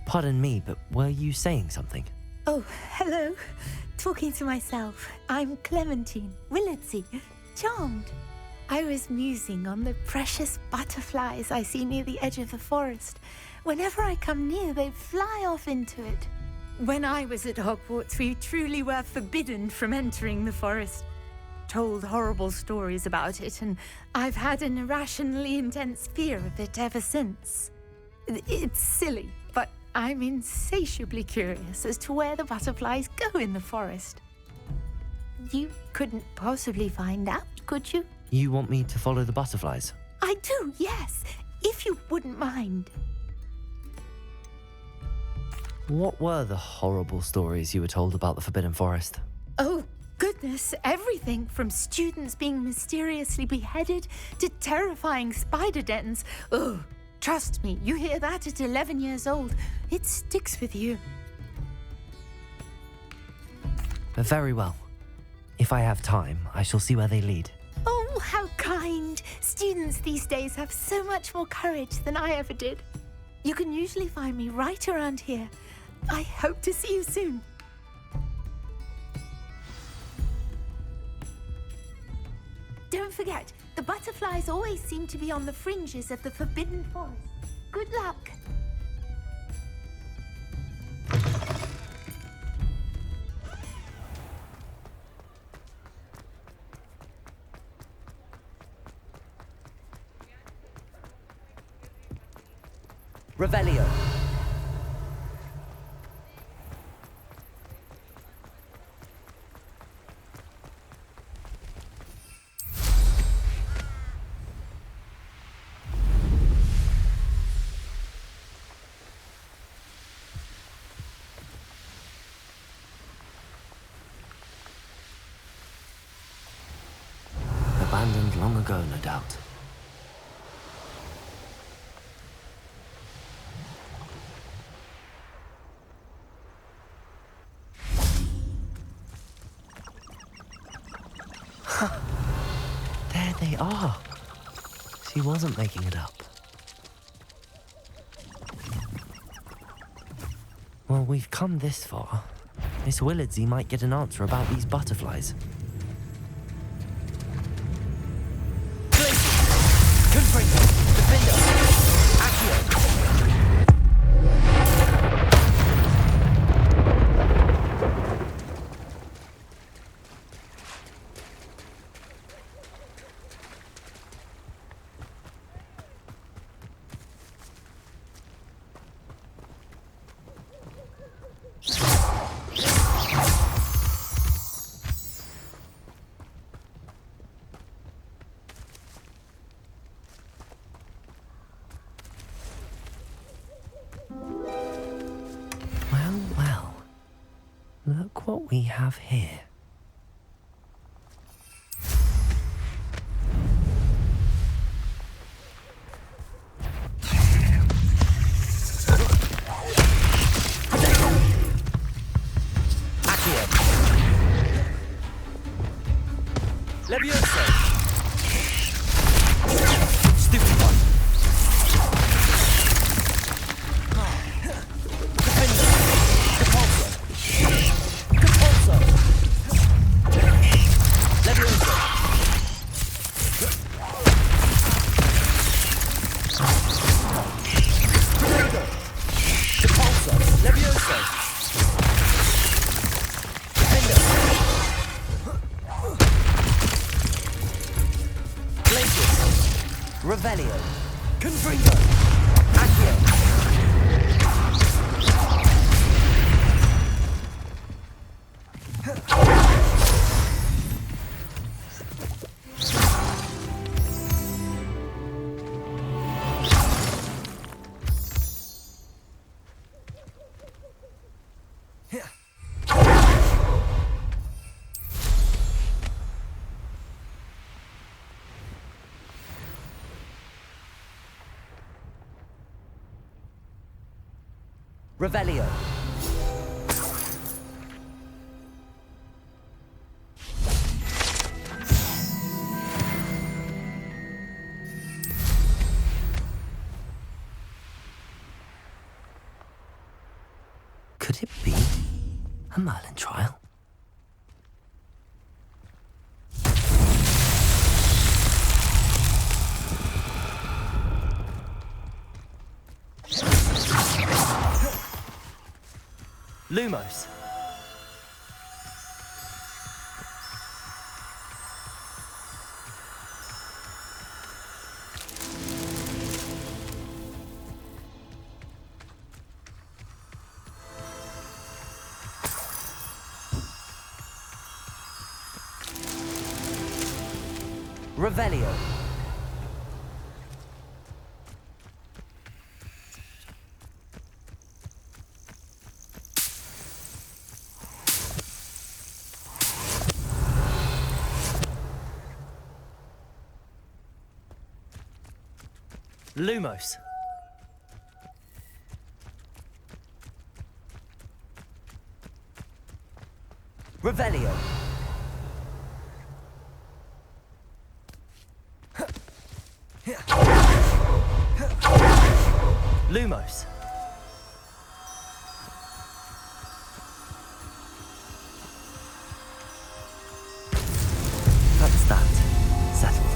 Pardon me, but were you saying something? Oh, hello. Talking to myself. I'm Clementine Willardsey. Charmed. I was musing on the precious butterflies I see near the edge of the forest. Whenever I come near, they fly off into it. When I was at Hogwarts, we truly were forbidden from entering the forest. Told horrible stories about it, and I've had an irrationally intense fear of it ever since. It's silly, but I'm insatiably curious as to where the butterflies go in the forest. You couldn't possibly find out, could you? You want me to follow the butterflies? I do, yes, if you wouldn't mind. What were the horrible stories you were told about the Forbidden Forest? Oh, goodness, everything from students being mysteriously beheaded to terrifying spider dens. Oh, trust me, you hear that at 11 years old, it sticks with you. Very well. If I have time, I shall see where they lead. Oh, how kind. Students these days have so much more courage than I ever did. You can usually find me right around here. I hope to see you soon. Don't forget, the butterflies always seem to be on the fringes of the Forbidden Forest. Good luck. Revelio. Abandoned long ago, no doubt. There they are. She wasn't making it up. Well, we've come this far. Miss Willardsey might get an answer about these butterflies. Gryffindor, Defender, Accio. Well, look what we have here. Accio. Levioso. Stupid one. Revelio. Confringo. Accio. Revelio. Could it be a Merlin trial? Lumos. Revelio. Lumos. Revelio. Lumos. That's that. Settled.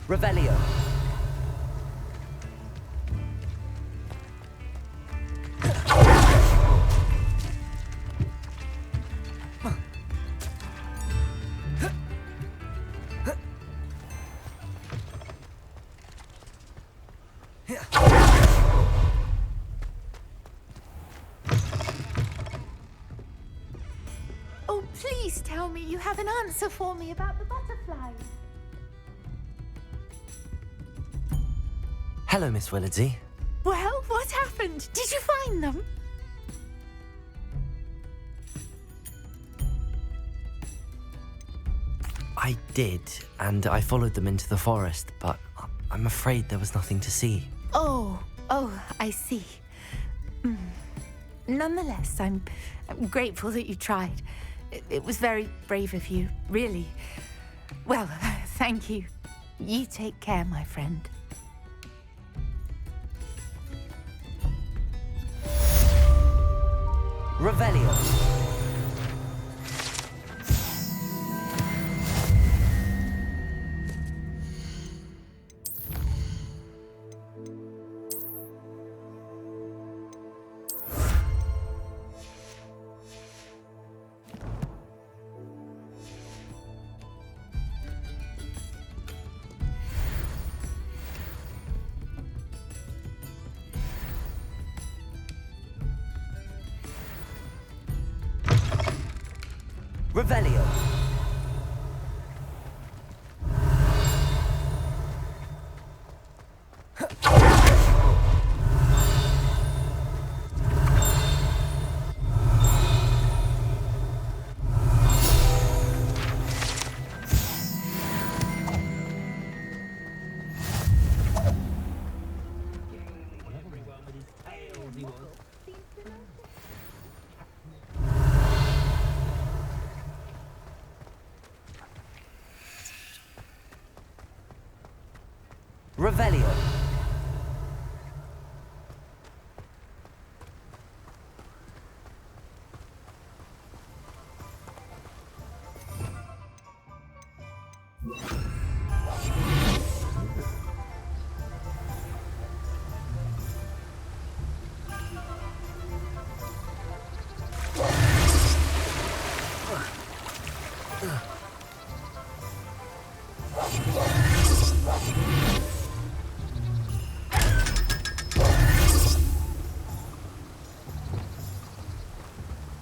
Revelio. Oh, please tell me you have an answer for me about the butterflies. Hello, Miss Willardsey. Well, what happened? Did you find them? I did, and I followed them into the forest, but I'm afraid there was nothing to see. Oh, I see. Nonetheless, I'm grateful that you tried. It was very brave of you, really. Well, thank you. You take care, my friend. Revelio. Revelio. Revelio.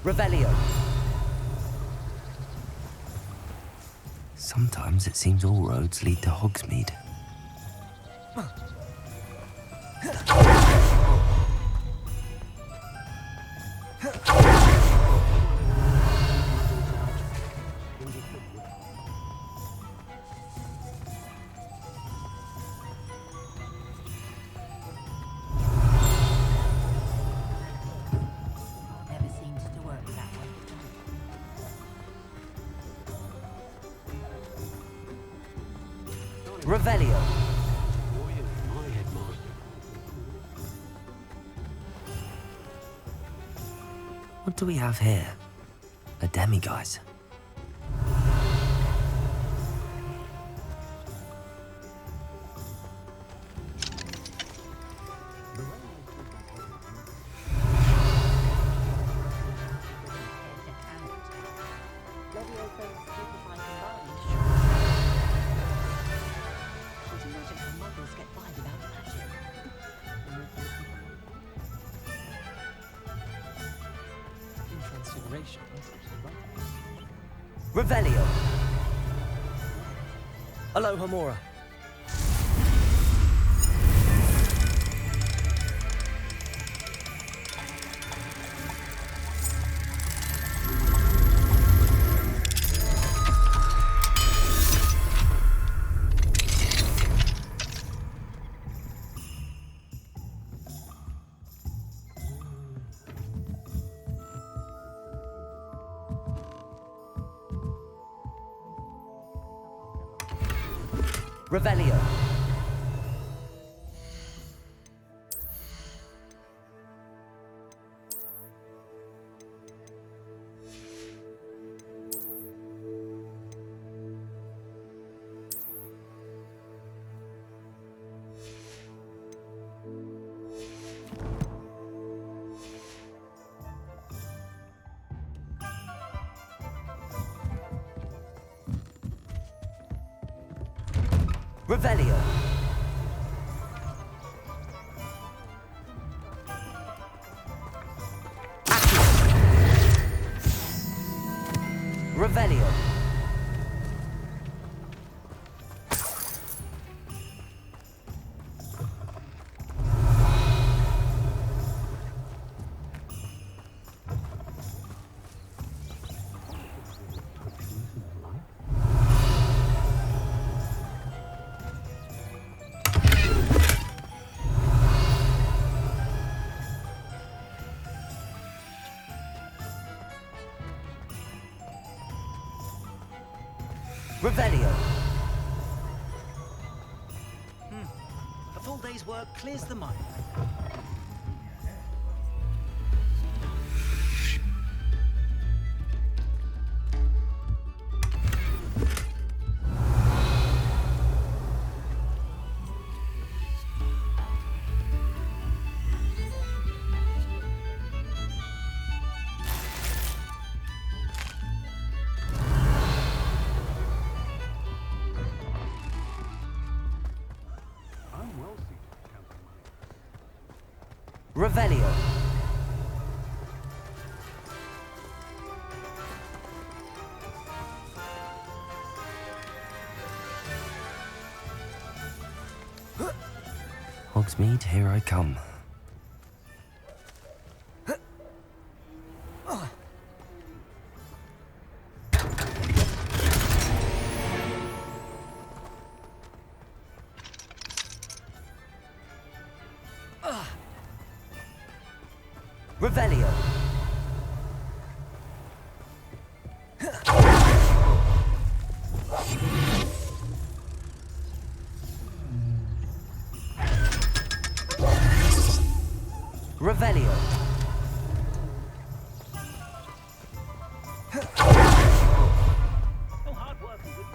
Revelio. Sometimes it seems all roads lead to Hogsmeade. Revelio. What do we have here? A demiguise. Revelio. Aloha Mora. Revelio. Revelio. Revelio. Revelio. A full day's work clears the mind. Revelio. Hogsmeade, here I come. Revelio. Revelio. Oh, hard work and good.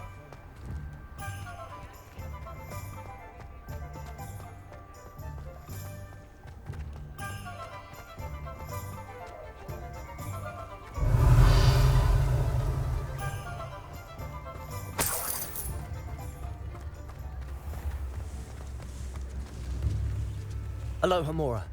Aloha Mora.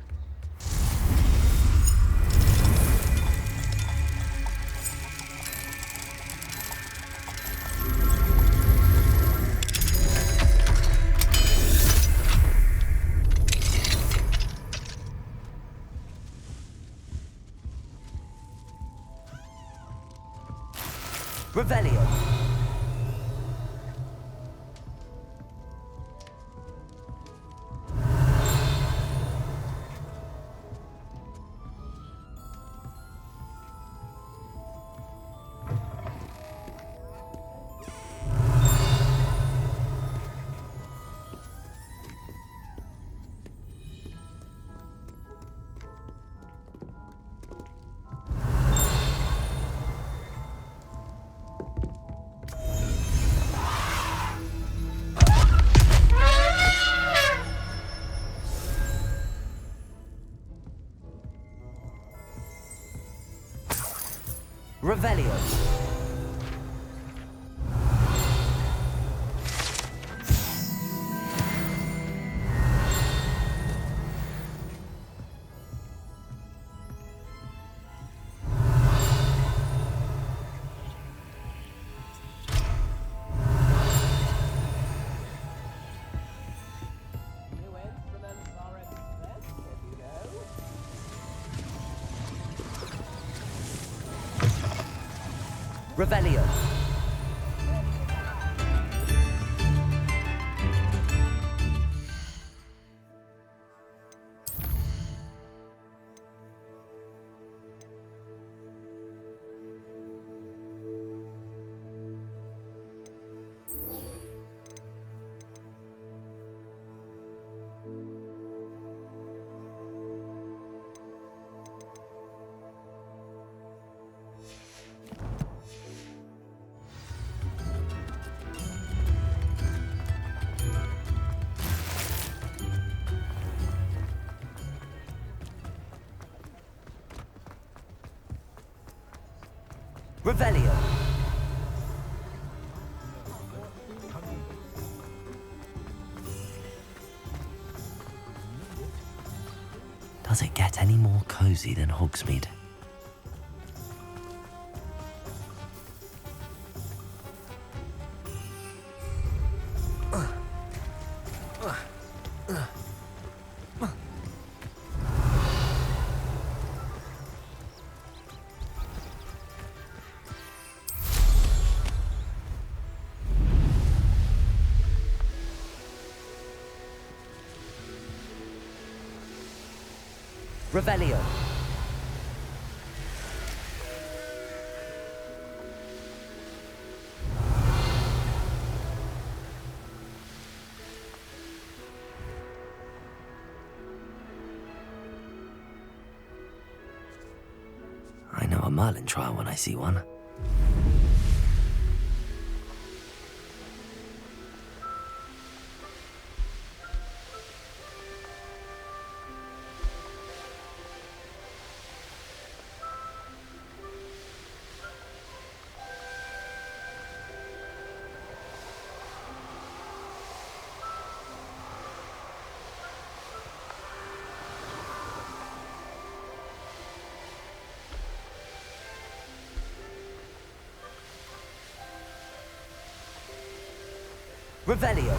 Revelio. Revelio. Revelio. Revelio. Does it get any more cozy than Hogsmeade? Revelio. I know a Merlin trial when I see one. Revelio.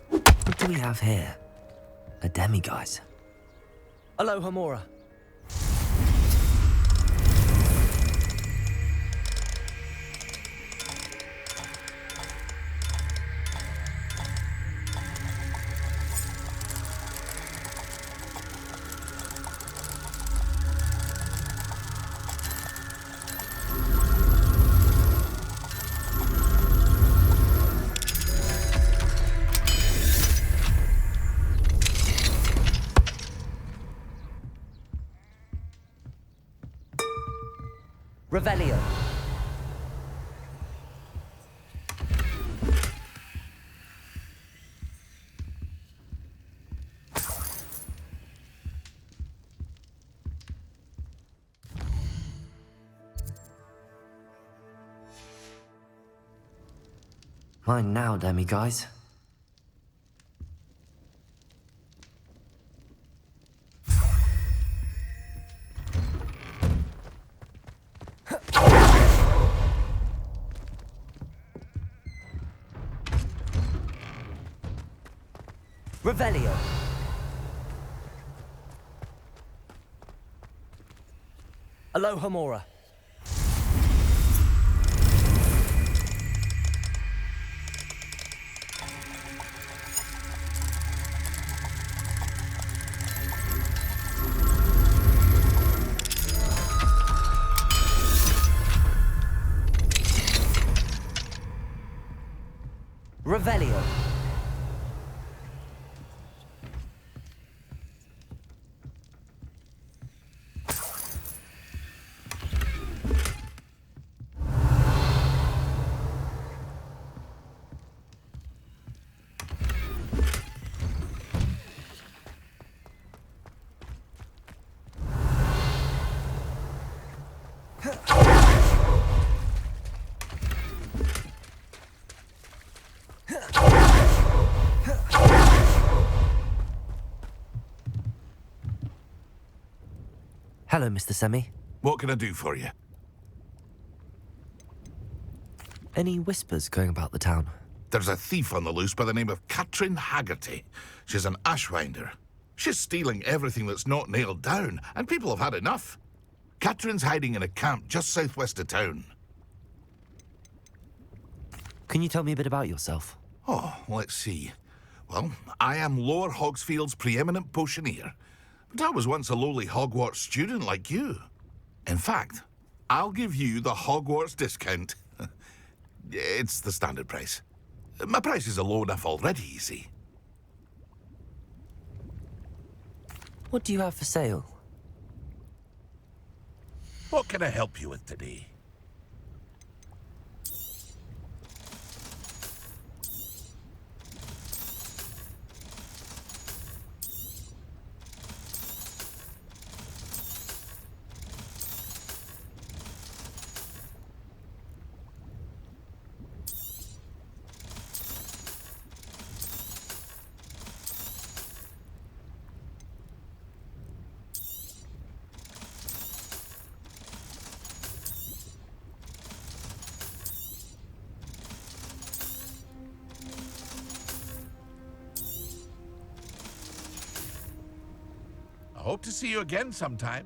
What do we have here? A demiguise. Aloha Mora. Revelio. Mine now, demiguise. Revelio. Alohomora. Revelio. Hello, Mr. Semi. What can I do for you? Any whispers going about the town? There's a thief on the loose by the name of Katrin Haggerty. She's an ashwinder. She's stealing everything that's not nailed down, and people have had enough. Katrin's hiding in a camp just southwest of town. Can you tell me a bit about yourself? Oh, let's see. Well, I am Lower Hogsfield's preeminent potioneer, but I was once a lowly Hogwarts student like you. In fact, I'll give you the Hogwarts discount. It's the standard price. My prices are low enough already, you see. What do you have for sale? What can I help you with today? I hope to see you again sometime.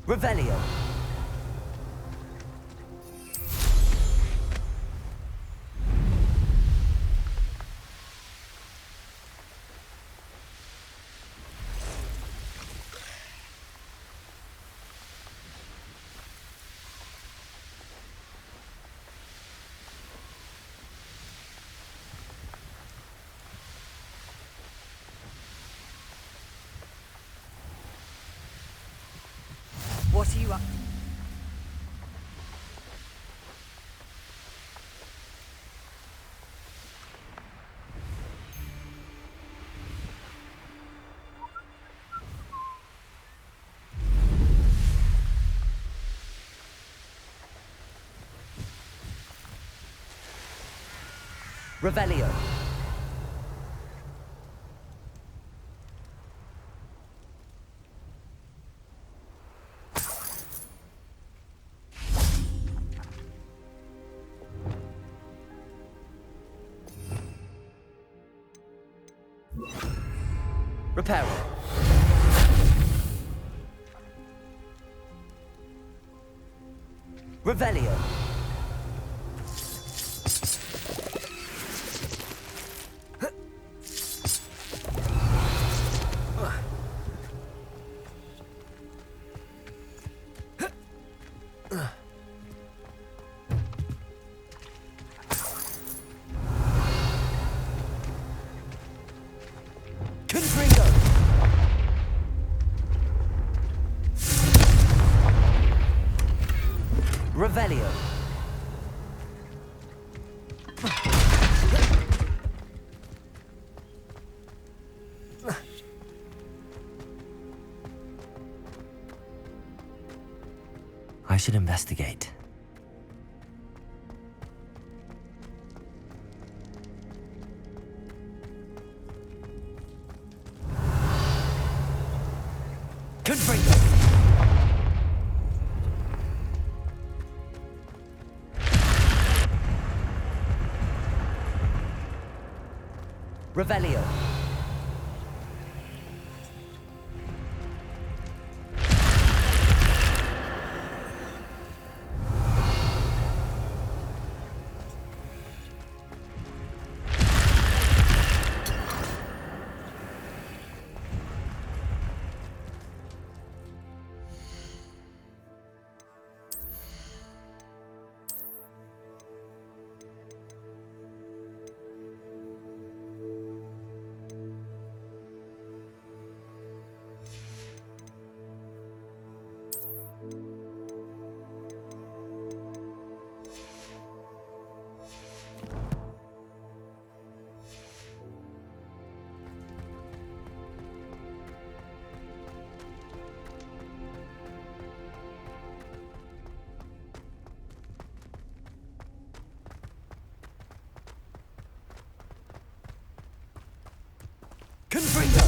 Revelio. What are you up to? Revelio. Reparo. Revelio. Confringo. Revelio. I should investigate. Confringo. Revelio. Confringo.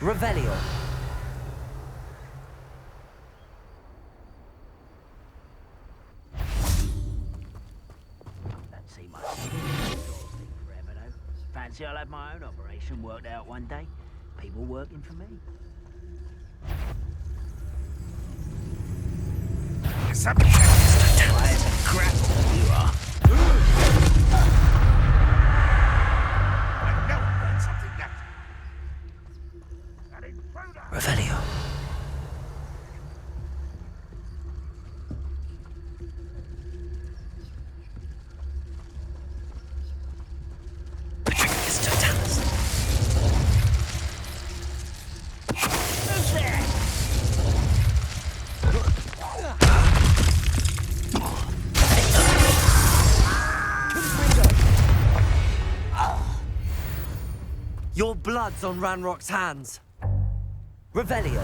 Revelio. Don't see much sort of thing forever, though. Fancy I'll have my own operation worked out one day. People working for me. It's up here, Mr. Talent. Crap, you are. I know I've done something that. An intruder. Revelio. Mr. Talent. Who's there? Your blood's on Ranrock's hands. Revelio.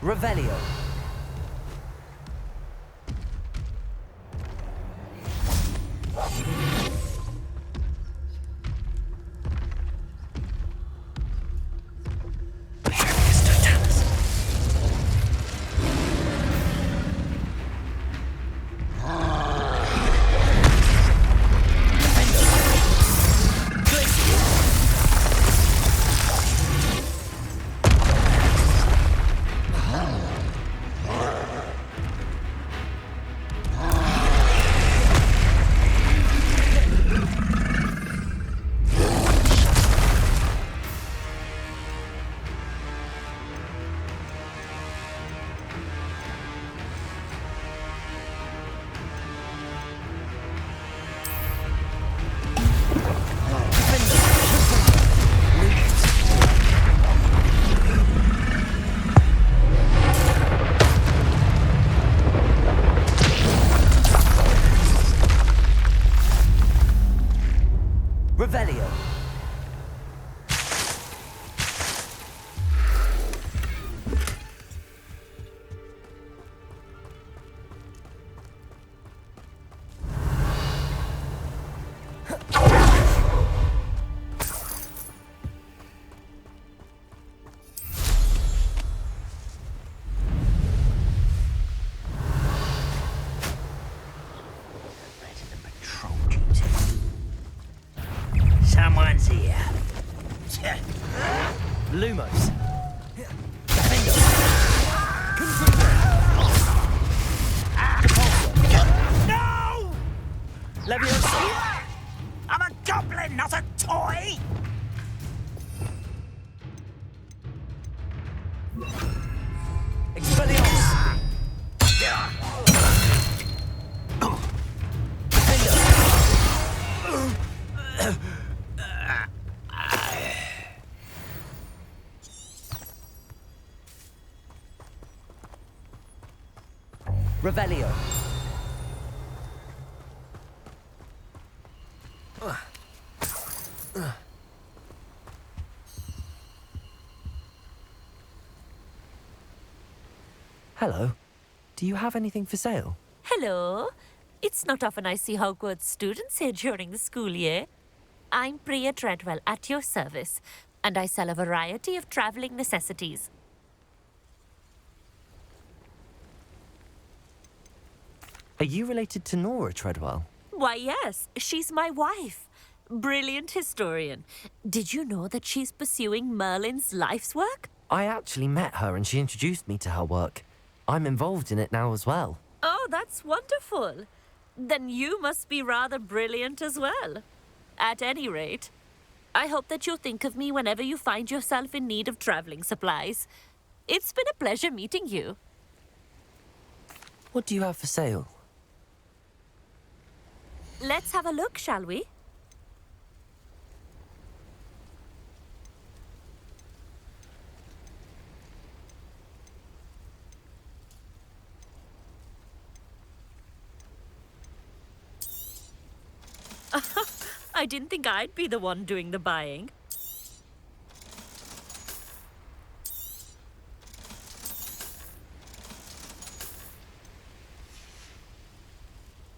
Revelio. Revelio. Someone's here. Lumos. No! Leviosa. I'm a goblin, not a toy! Expelliarmus. Revelio. Hello. Do you have anything for sale? Hello. It's not often I see Hogwarts students here during the school year. I'm Priya Treadwell, at your service, and I sell a variety of travelling necessities. Are you related to Nora Treadwell? Why, yes, she's my wife. Brilliant historian. Did you know that she's pursuing Merlin's life's work? I actually met her and she introduced me to her work. I'm involved in it now as well. Oh, that's wonderful. Then you must be rather brilliant as well. At any rate, I hope that you'll think of me whenever you find yourself in need of travelling supplies. It's been a pleasure meeting you. What do you have for sale? Let's have a look, shall we? I didn't think I'd be the one doing the buying.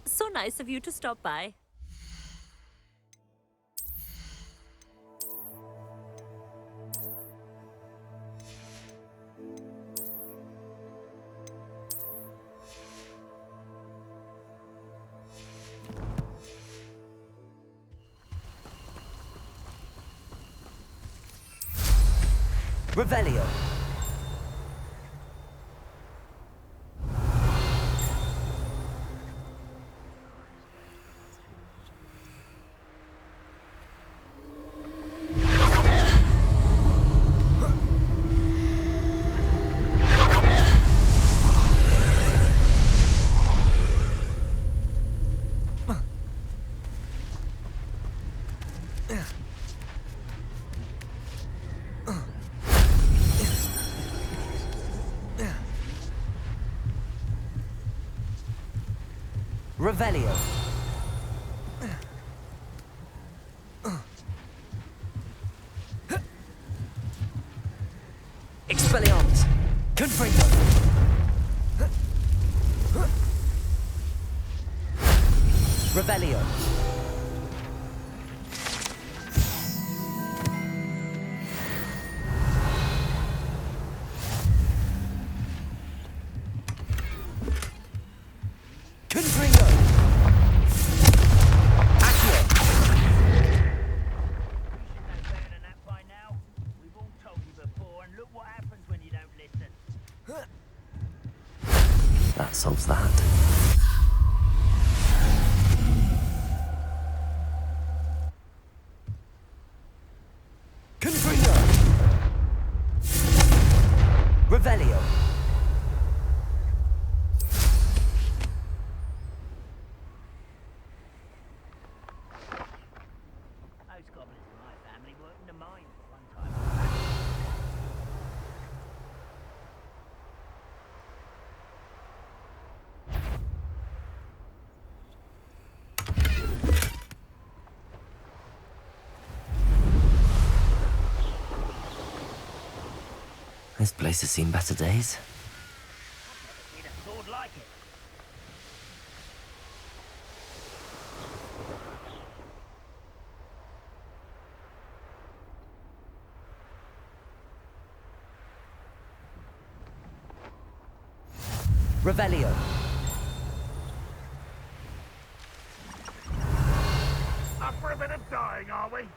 So nice of you to stop by. Revelio. Revelio. Expelliarmus. Confringo. Revelio. Confringo. Accio. You should know better than that by now. We've all told you before, and look what happens when you don't listen. That solves that. Confringo. Revelio. Those goblins in my family worked in the mine one time. This place has seen better days. Need a sword like it. Revelio. Up for a bit of dying, are we?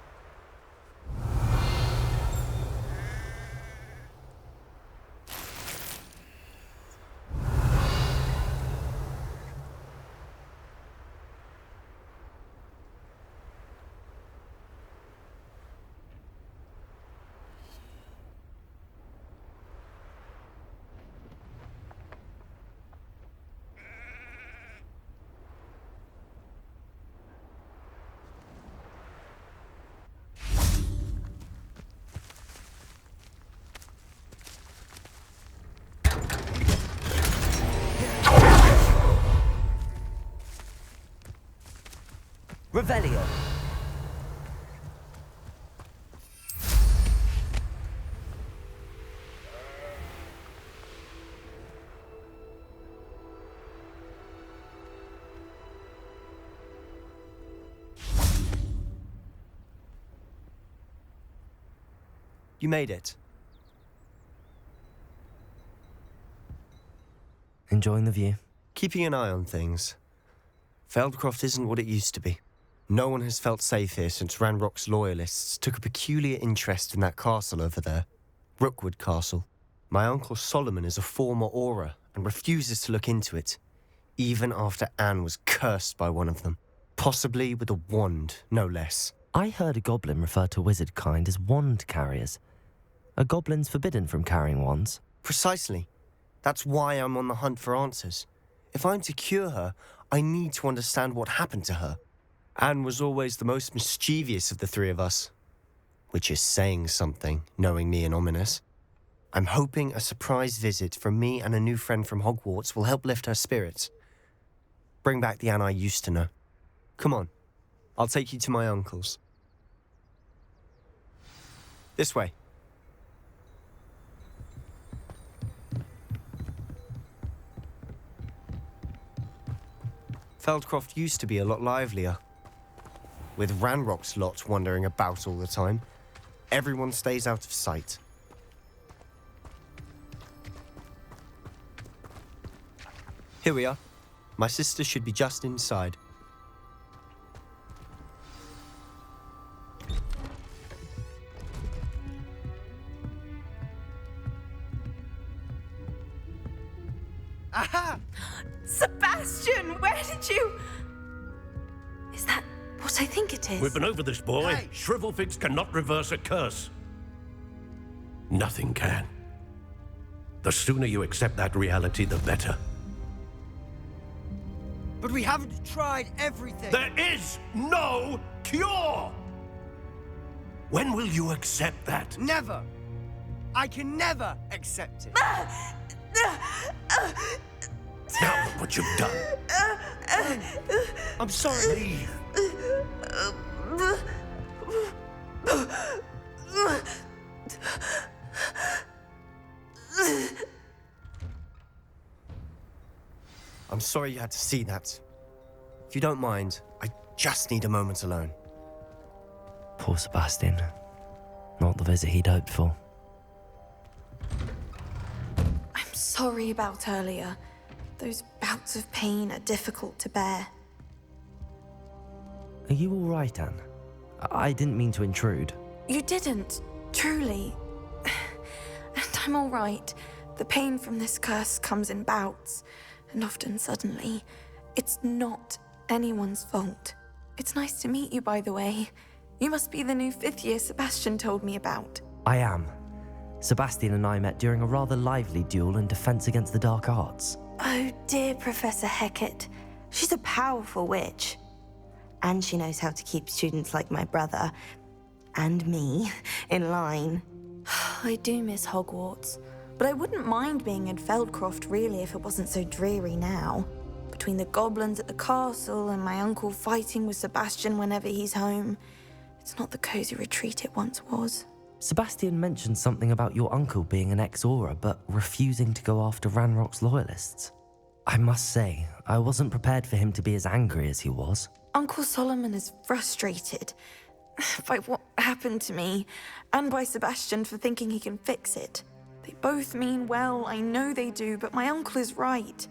Revelio. You made it. Enjoying the view? Keeping an eye on things. Feldcroft isn't what it used to be. No one has felt safe here since Ranrock's loyalists took a peculiar interest in that castle over there. Rookwood Castle. My uncle Solomon is a former Auror and refuses to look into it, even after Anne was cursed by one of them. Possibly with a wand, no less. I heard a goblin refer to wizard kind as wand carriers. Are goblins forbidden from carrying wands? Precisely. That's why I'm on the hunt for answers. If I'm to cure her, I need to understand what happened to her. Anne was always the most mischievous of the three of us. Which is saying something, knowing me and Ominous. I'm hoping a surprise visit from me and a new friend from Hogwarts will help lift her spirits. Bring back the Anne I used to know. Come on, I'll take you to my uncle's. This way. Feldcroft used to be a lot livelier. With Ranrock's lot wandering about all the time, everyone stays out of sight. Here we are. My sister should be just inside. Aha! Sebastian, where did you... Is that what I think it is? We've been over this, boy. Hey! Shrivelfigs cannot reverse a curse. Nothing can. The sooner you accept that reality, the better. But we haven't tried everything. There is no cure! When will you accept that? Never. I can never accept it. Now look what you've done. I'm sorry. Leave. I'm sorry you had to see that. If you don't mind, I just need a moment alone. Poor Sebastian. Not the visit he'd hoped for. I'm sorry about earlier. Those bouts of pain are difficult to bear. Are you all right, Anne? I didn't mean to intrude. You didn't, truly. And I'm all right. The pain from this curse comes in bouts, and often suddenly. It's not anyone's fault. It's nice to meet you, by the way. You must be the new 5th year Sebastian told me about. I am. Sebastian and I met during a rather lively duel in defense against the dark arts. Oh, dear Professor Hecat. She's a powerful witch. And she knows how to keep students like my brother, and me, in line. I do miss Hogwarts, but I wouldn't mind being in Feldcroft, really, if it wasn't so dreary now. Between the goblins at the castle and my uncle fighting with Sebastian whenever he's home, it's not the cozy retreat it once was. Sebastian mentioned something about your uncle being an ex-Auror, but refusing to go after Ranrock's loyalists. I must say, I wasn't prepared for him to be as angry as he was. Uncle Solomon is frustrated by what happened to me, and by Sebastian for thinking he can fix it. They both mean well, I know they do, but my uncle is right.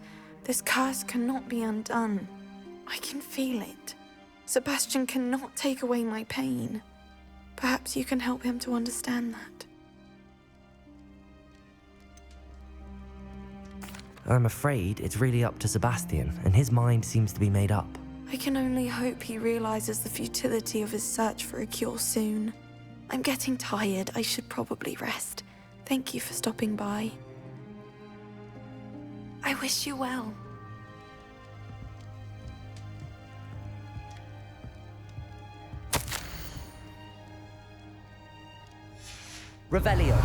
This curse cannot be undone. I can feel it. Sebastian cannot take away my pain. Perhaps you can help him to understand that. I'm afraid it's really up to Sebastian, and his mind seems to be made up. I can only hope he realizes the futility of his search for a cure soon. I'm getting tired. I should probably rest. Thank you for stopping by. I wish you well. Revelio.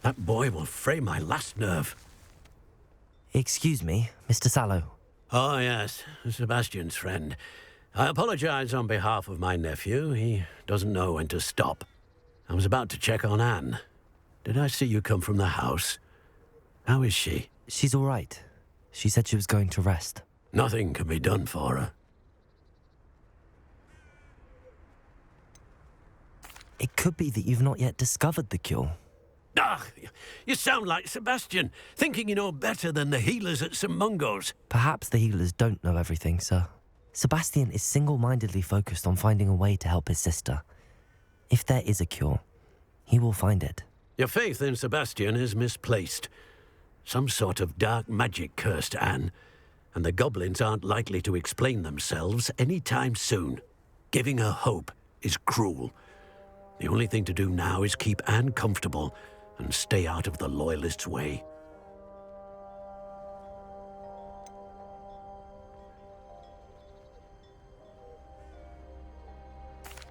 That boy will fray my last nerve. Excuse me, Mr. Sallow. Oh, yes, Sebastian's friend. I apologize on behalf of my nephew. He doesn't know when to stop. I was about to check on Anne. Did I see you come from the house? How is she? She's all right. She said she was going to rest. Nothing can be done for her. It could be that you've not yet discovered the cure. Ah, you sound like Sebastian, thinking you know better than the healers at St. Mungo's. Perhaps the healers don't know everything, sir. Sebastian is single-mindedly focused on finding a way to help his sister. If there is a cure, he will find it. Your faith in Sebastian is misplaced. Some sort of dark magic cursed Anne, and the goblins aren't likely to explain themselves any time soon. Giving her hope is cruel. The only thing to do now is keep Anne comfortable and stay out of the Loyalists' way.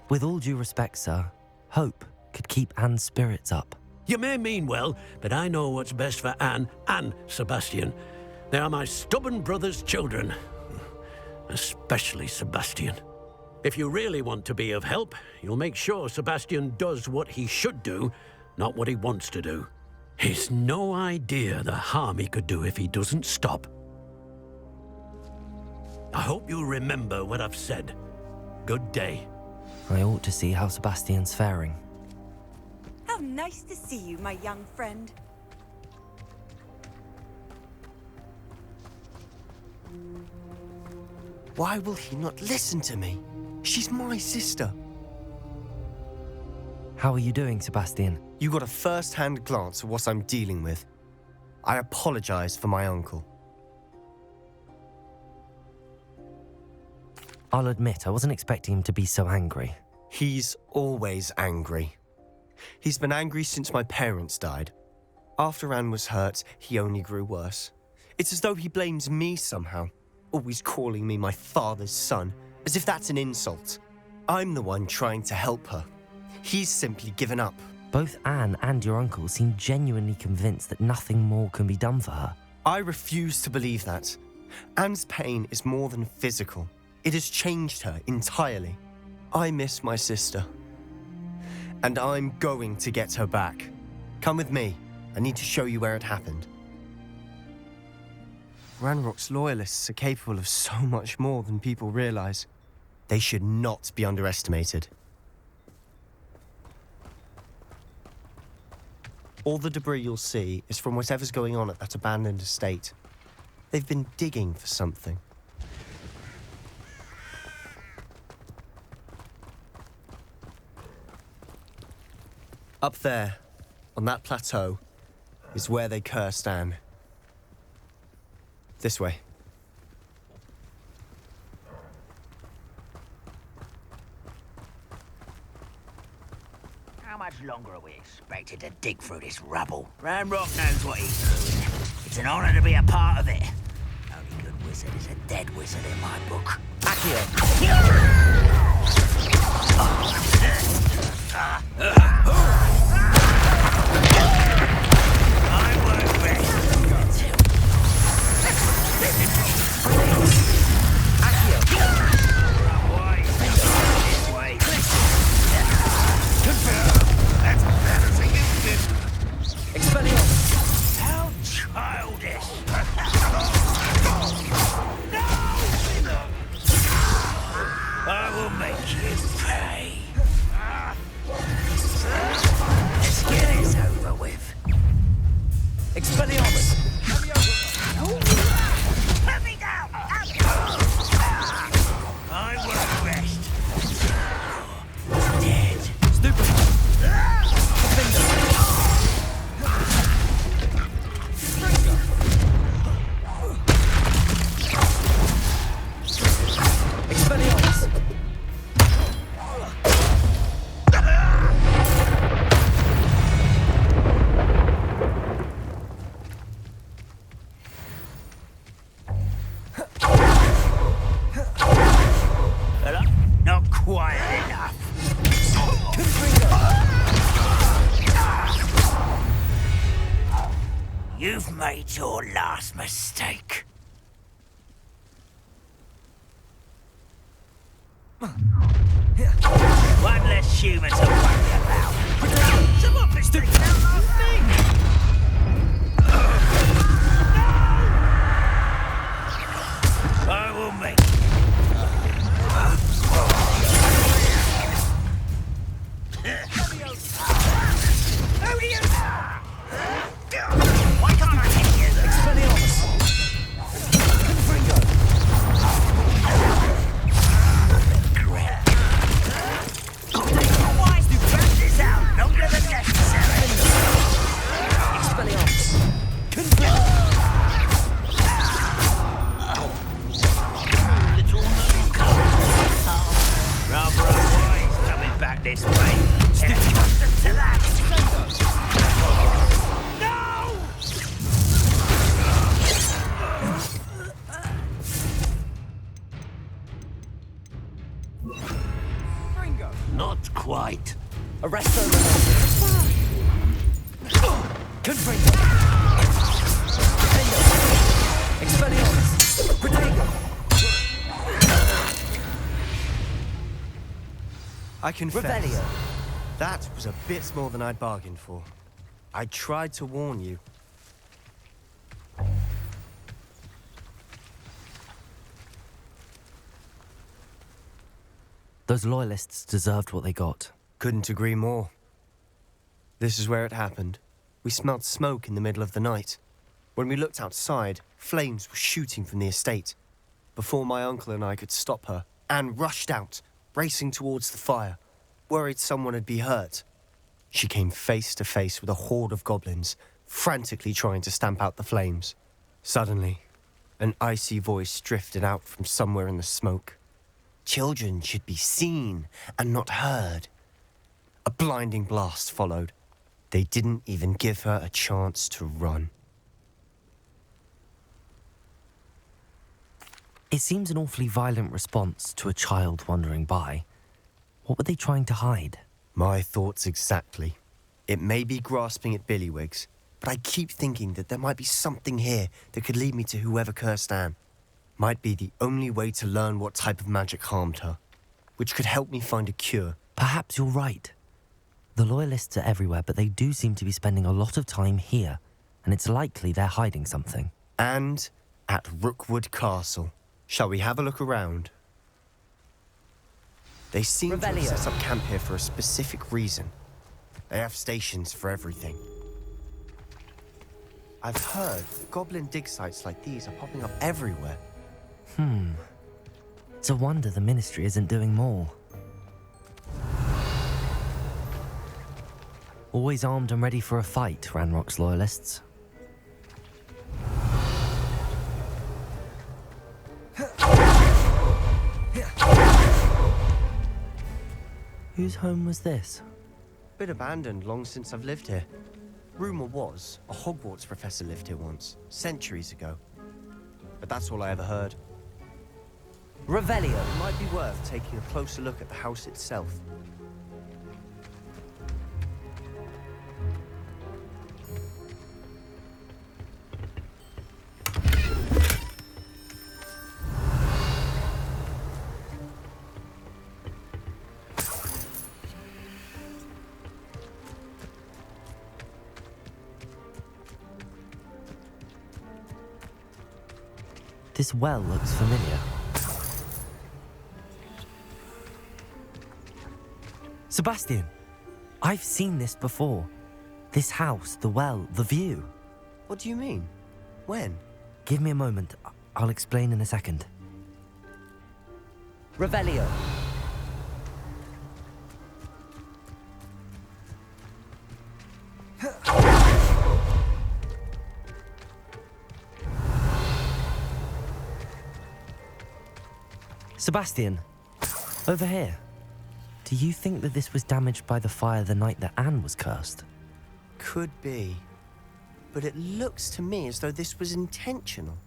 With all due respect, sir, hope could keep Anne's spirits up. You may mean well, but I know what's best for Anne and Sebastian. They are my stubborn brother's children. Especially Sebastian. If you really want to be of help, you'll make sure Sebastian does what he should do, not what he wants to do. He's no idea the harm he could do if he doesn't stop. I hope you'll remember what I've said. Good day. I ought to see how Sebastian's faring. How nice to see you, my young friend. Why will he not listen to me? She's my sister. How are you doing, Sebastian? You got a first-hand glance at what I'm dealing with. I apologize for my uncle. I'll admit, I wasn't expecting him to be so angry. He's always angry. He's been angry since my parents died. After Anne was hurt, he only grew worse. It's as though he blames me somehow, always calling me my father's son, as if that's an insult. I'm the one trying to help her. He's simply given up. Both Anne and your uncle seem genuinely convinced that nothing more can be done for her. I refuse to believe that. Anne's pain is more than physical. It has changed her entirely. I miss my sister. And I'm going to get her back. Come with me. I need to show you where it happened. Ranrock's loyalists are capable of so much more than people realize. They should not be underestimated. All the debris you'll see is from whatever's going on at that abandoned estate. They've been digging for something. Up there, on that plateau, is where they cursed Anne. This way. How much longer are we expected to dig through this rubble? Ranrock knows what he's doing. It's an honor to be a part of it. Only good wizard is a dead wizard in my book. I won't rest How childish! I will make you pay. Let's get this over with. Expelliarmus! Let me down! I won't rest. Dead. Expelliarmus! Not quite enough. You've made your last mistake. One less human to worry about. Someone puts the down last thing. I will make Why can't I hit you? Expelliarmus! Regret. Why is the bash this out longer than necessary? Expelliarmus! Rather wise coming back this way. Get accustomed to that. No! Not quite. Arresto! Confringo! Expelliarmus! Protego! I confess, Revelio! that was a bit more than I'd bargained for. I tried to warn you. Those loyalists deserved what they got. Couldn't agree more. This is where it happened. We smelled smoke in the middle of the night. When we looked outside, flames were shooting from the estate. Before my uncle and I could stop her, Anne rushed out, racing towards the fire, worried someone had been hurt. She came face to face with a horde of goblins, frantically trying to stamp out the flames. Suddenly, an icy voice drifted out from somewhere in the smoke. Children should be seen and not heard. A blinding blast followed. They didn't even give her a chance to run. It seems an awfully violent response to a child wandering by. What were they trying to hide? My thoughts exactly. It may be grasping at Billywigs, but I keep thinking that there might be something here that could lead me to whoever cursed Anne. Might be the only way to learn what type of magic harmed her, which could help me find a cure. Perhaps you're right. The loyalists are everywhere, but they do seem to be spending a lot of time here, and it's likely they're hiding something. And at Rookwood Castle. Shall we have a look around? They seem to have set up camp here for a specific reason. They have stations for everything. I've heard that goblin dig sites like these are popping up everywhere. It's a wonder the Ministry isn't doing more. Always armed and ready for a fight, Ranrock's loyalists. Whose home was this? Been abandoned long since I've lived here. Rumour was, a Hogwarts professor lived here once, centuries ago. But that's all I ever heard. Revelio. It might be worth taking a closer look at the house itself. This well looks familiar. Sebastian, I've seen this before. This house, the well, the view. What do you mean? When? Give me a moment. I'll explain in a second. Revelio. Sebastian, over here. Do you think that this was damaged by the fire the night that Anne was cursed? Could be. But it looks to me as though this was intentional.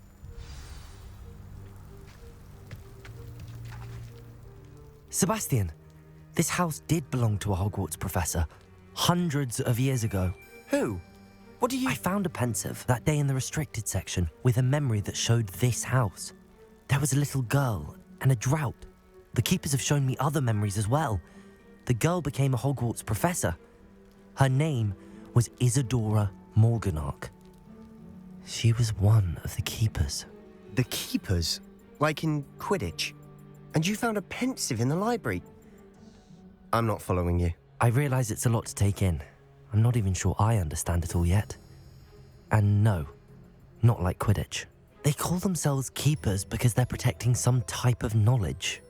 Sebastian, this house did belong to a Hogwarts professor, hundreds of years ago. Who? What do you... I found a pensive that day in the restricted section with a memory that showed this house. There was a little girl and a drought. The keepers have shown me other memories as well. The girl became a Hogwarts professor. Her name was Isadora Morganach. She was one of the keepers. The keepers? Like in Quidditch? And you found a pensive in the library? I'm not following you. I realise it's a lot to take in. I'm not even sure I understand it all yet. And no, not like Quidditch. They call themselves keepers because they're protecting some type of knowledge.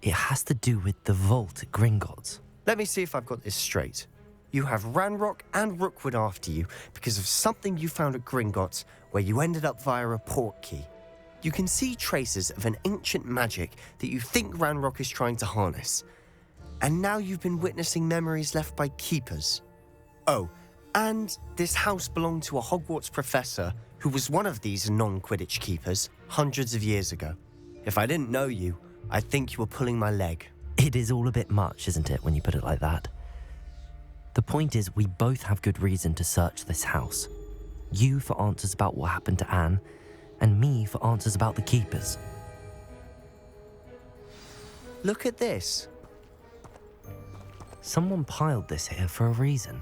It has to do with the vault at Gringotts. Let me see if I've got this straight. You have Ranrock and Rookwood after you because of something you found at Gringotts where you ended up via a portkey. You can see traces of an ancient magic that you think Ranrock is trying to harness. And now you've been witnessing memories left by keepers. Oh, and this house belonged to a Hogwarts professor who was one of these non-Quidditch keepers hundreds of years ago. If I didn't know you, I'd think you were pulling my leg. It is all a bit much, isn't it, when you put it like that? The point is, we both have good reason to search this house. You for answers about what happened to Anne, and me for answers about the keepers. Look at this. Someone piled this here for a reason.